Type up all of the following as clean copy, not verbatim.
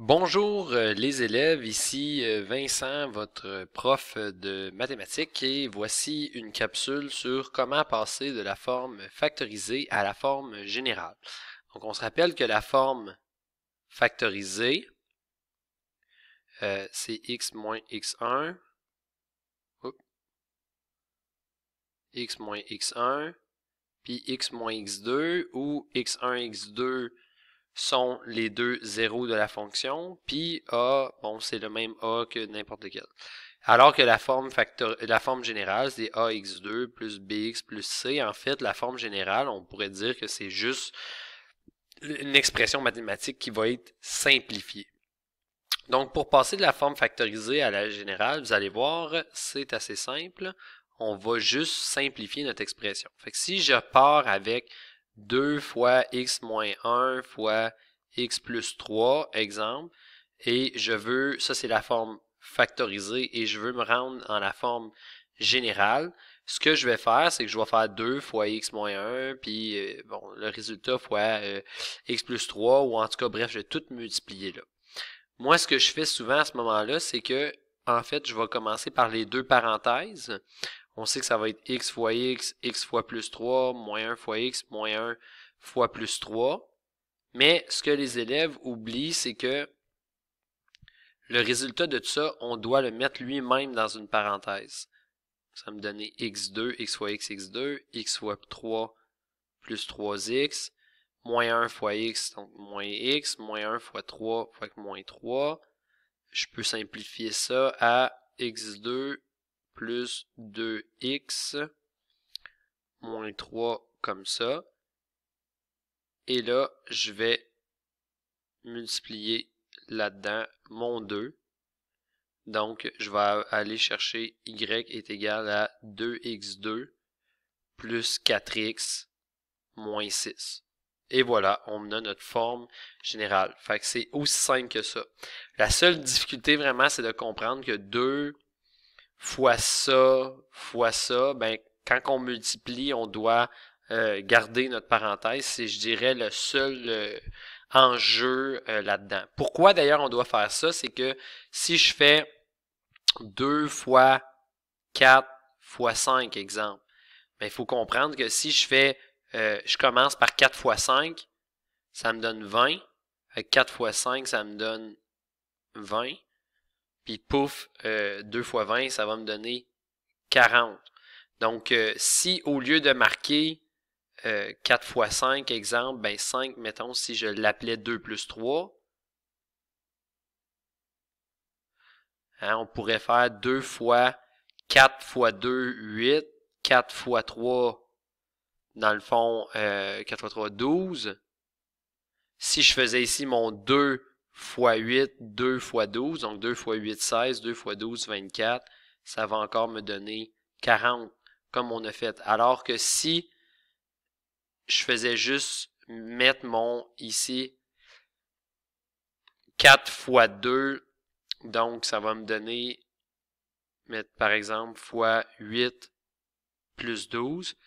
Bonjour les élèves, ici Vincent, votre prof de mathématiques, et voici une capsule sur comment passer de la forme factorisée à la forme générale. Donc on se rappelle que la forme factorisée, c'est x moins x1, x moins x1, puis x moins x2, où x1, x2 sont les deux zéros de la fonction, puis A, bon, c'est le même A que n'importe quel. Alors que la forme générale, c'est AX2 plus BX plus C. En fait, la forme générale, on pourrait dire que c'est juste une expression mathématique qui va être simplifiée. Donc, pour passer de la forme factorisée à la générale, vous allez voir, c'est assez simple. On va juste simplifier notre expression. Fait que si je pars avec 2 fois x moins 1 fois x plus 3, exemple, et je veux, ça c'est la forme factorisée, et je veux me rendre en la forme générale, ce que je vais faire, c'est que je vais faire 2 fois x moins 1, puis bon, le résultat fois x plus 3, ou en tout cas, bref, je vais tout multiplier là. Moi, ce que je fais souvent à ce moment-là, c'est que, en fait, je vais commencer par les deux parenthèses. On sait que ça va être x fois x fois plus 3, moins 1 fois x, moins 1 fois plus 3. Mais ce que les élèves oublient, c'est que le résultat de tout ça, on doit le mettre lui-même dans une parenthèse. Ça va me donner x2, x fois x2, x fois 3 plus 3x, moins 1 fois x, donc moins x, moins 1 fois 3 fois moins 3. Je peux simplifier ça à x2 plus 2x moins 3 comme ça. Et là, je vais multiplier là-dedans mon 2. Donc, je vais aller chercher y est égal à 2x2 plus 4x moins 6. Et voilà, on a notre forme générale. Fait que c'est aussi simple que ça. La seule difficulté vraiment, c'est de comprendre que 2 fois ça, ben, quand on multiplie, on doit garder notre parenthèse. C'est, je dirais, le seul enjeu là-dedans. Pourquoi d'ailleurs on doit faire ça? C'est que si je fais 2 fois 4 fois 5, exemple, ben, il faut comprendre que si je fais, je commence par 4 fois 5, ça me donne 20. Avec 4 fois 5, ça me donne 20. Puis pouf, 2 fois 20, ça va me donner 40. Donc, si au lieu de marquer 4 fois 5, exemple, ben 5, mettons, si je l'appelais 2 plus 3, hein, on pourrait faire 2 fois 4 fois 2, 8, 4 fois 3, dans le fond, 4 fois 3, 12. Si je faisais ici mon 2 fois 8, 2 fois 12, donc 2 fois 8, 16, 2 fois 12, 24, ça va encore me donner 40, comme on a fait. Alors que si je faisais juste mettre mon ici 4 fois 2, donc ça va me donner, mettre par exemple, fois 8 plus 12.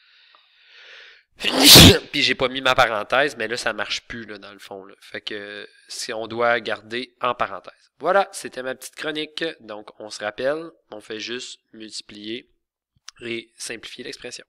Puis j'ai pas mis ma parenthèse, mais là ça marche plus là, dans le fond. Là. Fait que si on doit garder en parenthèse. Voilà, c'était ma petite chronique. Donc on se rappelle, on fait juste multiplier et simplifier l'expression.